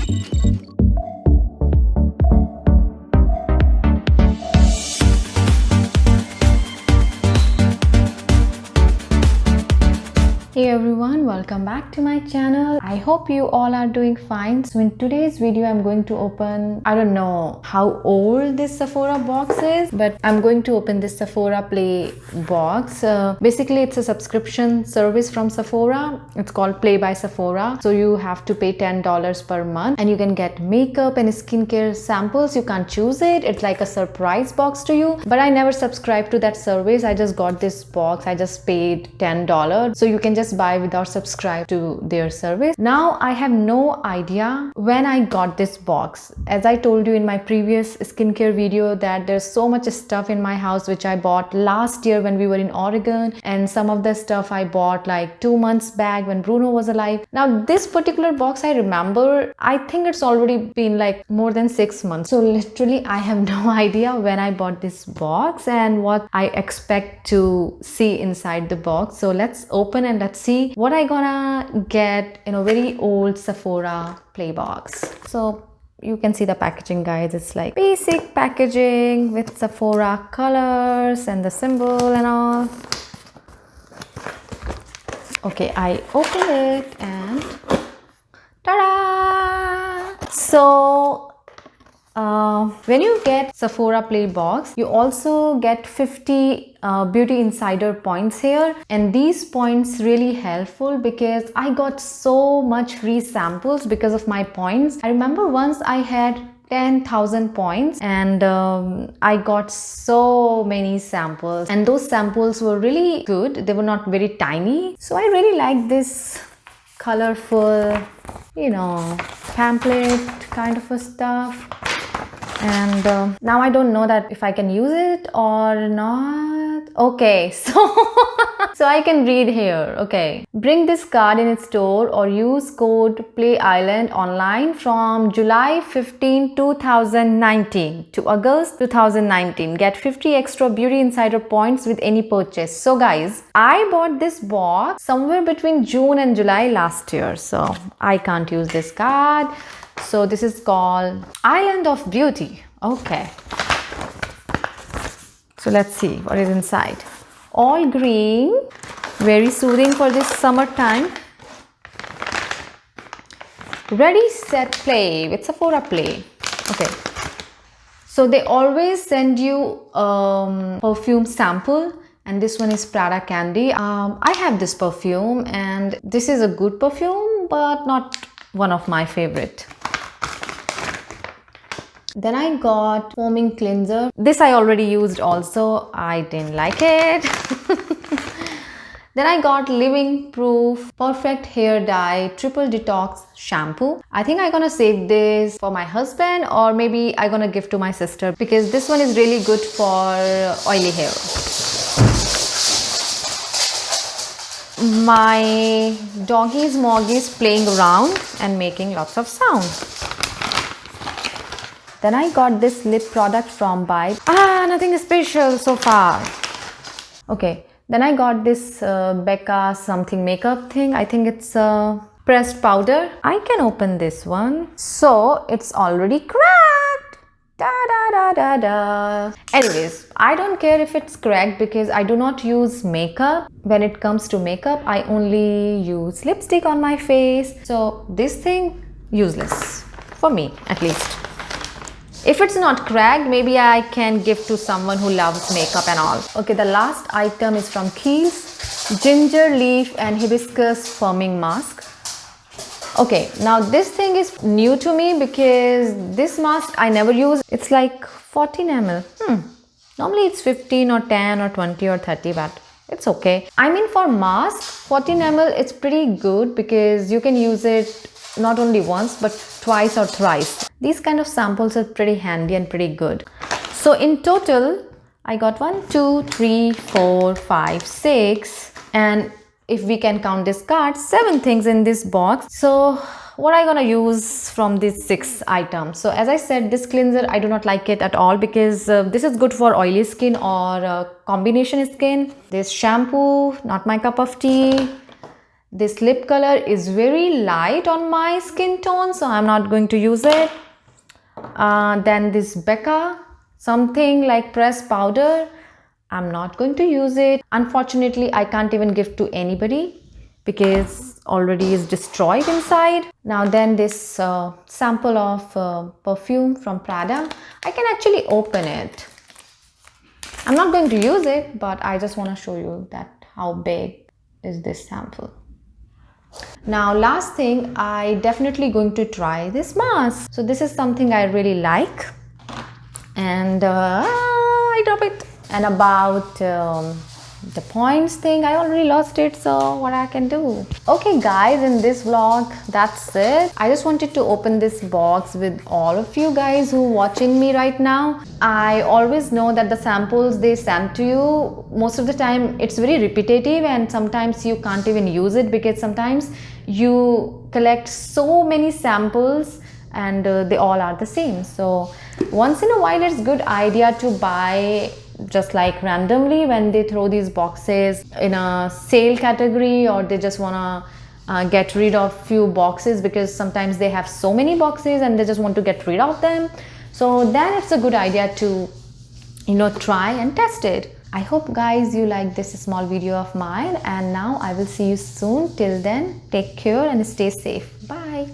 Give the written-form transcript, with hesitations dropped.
Hey everyone, welcome back to my channel. I hope you all are doing fine. So in today's video I'm going to open, I don't know how old this Sephora box is, but I'm going to open this Sephora Play box. Basically it's a subscription service from Sephora. It's called Play by Sephora. So you have to pay $10 per month and you can get makeup and skincare samples. You can't choose it. It's like a surprise box to you. But I never subscribed to that service. I just got this box. I just paid $10. So you can just buy without subscribe to their service. Now I have no idea when I got this box. As I told you in my previous skincare video that there's so much stuff in my house which I bought last year when we were in Oregon, and some of the stuff I bought like 2 months back when Bruno was alive. Now this particular box I remember, I think it's already been like more than 6 months. So literally I have no idea when I bought this box and what I expect to see inside the box. So let's open and let's see what I gonna get in a very old Sephora Play box. So you can see the packaging, guys. It's like basic packaging with Sephora colors and the symbol and all. Okay, I open it and ta-da! So when you get Sephora Play box, you also get 50 beauty insider points here, and these points really helpful because I got so much free samples because of my points. I remember once I had 10,000 points and I got so many samples, and those samples were really good. They were not very tiny, so I really like this colorful, you know, pamphlet kind of a stuff. And now I don't know that if I can use it or not. Okay, so so I can read here. Okay, bring this card in its store or use code PlayIsland online from July 15, 2019 to August 2019. Get 50 extra beauty insider points with any purchase. So guys, I bought this box somewhere between June and July last year, so I can't use this card. So this is called Island of Beauty. Okay. So let's see what is inside. All green, very soothing for this summertime. Ready, set, play with Sephora Play. Okay. So they always send you perfume sample, and this one is Prada Candy. I have this perfume and this is a good perfume but not one of my favorite. Then I got foaming cleanser. This I already used also. I didn't like it. Then I got Living Proof Perfect Hair Dye Triple Detox Shampoo. I think I'm gonna save this for my husband, or maybe I'm gonna give to my sister because this one is really good for oily hair. My doggy's Moggy is playing around and making lots of sound. Then I got this lip product from Vibe. Nothing special so far. Okay, then I got this Becca something makeup thing. I think it's pressed powder. I can open this one. So it's already cracked. Da da da da da. Anyways, I don't care if it's cracked because I do not use makeup. When it comes to makeup, I only use lipstick on my face. So this thing, useless. For me, at least. If it's not cracked, maybe I can give to someone who loves makeup and all. Okay, the last item is from Kiehl's Ginger Leaf and Hibiscus Firming Mask. Okay, now this thing is new to me because this mask I never use. It's like 14 ml. Normally it's 15 or 10 or 20 or 30, but it's okay. I mean, for mask, 14 ml, it's pretty good because you can use it not only once but twice or thrice. These kind of samples are pretty handy and pretty good. So in total I got 1, 2, 3, 4, 5, 6, and if we can count this card, 7 things in this box. So what I gonna use from these 6 items? So as I said, this cleanser I do not like it at all because this is good for oily skin or combination skin. This shampoo, not my cup of tea. This lip color is very light on my skin tone, so I'm not going to use it. Then this Becca, something like pressed powder, I'm not going to use it. Unfortunately, I can't even give to anybody because already is destroyed inside. Now then this sample of perfume from Prada, I can actually open it. I'm not going to use it, but I just want to show you that how big is this sample. Now last thing, I definitely going to try this mask. So this is something I really like, and I drop it. And about the points thing, I already lost it, so what I can do. Okay guys, in this vlog that's it. I just wanted to open this box with all of you guys who watching me right now. I always know that the samples they send to you, most of the time it's very repetitive, and sometimes you can't even use it because sometimes you collect so many samples and they all are the same. So once in a while it's good idea to buy just like randomly when they throw these boxes in a sale category, or they just want to get rid of few boxes because sometimes they have so many boxes and they just want to get rid of them. So then it's a good idea to, you know, try and test it. I hope guys you like this small video of mine, and now I will see you soon. Till then, take care and stay safe. Bye.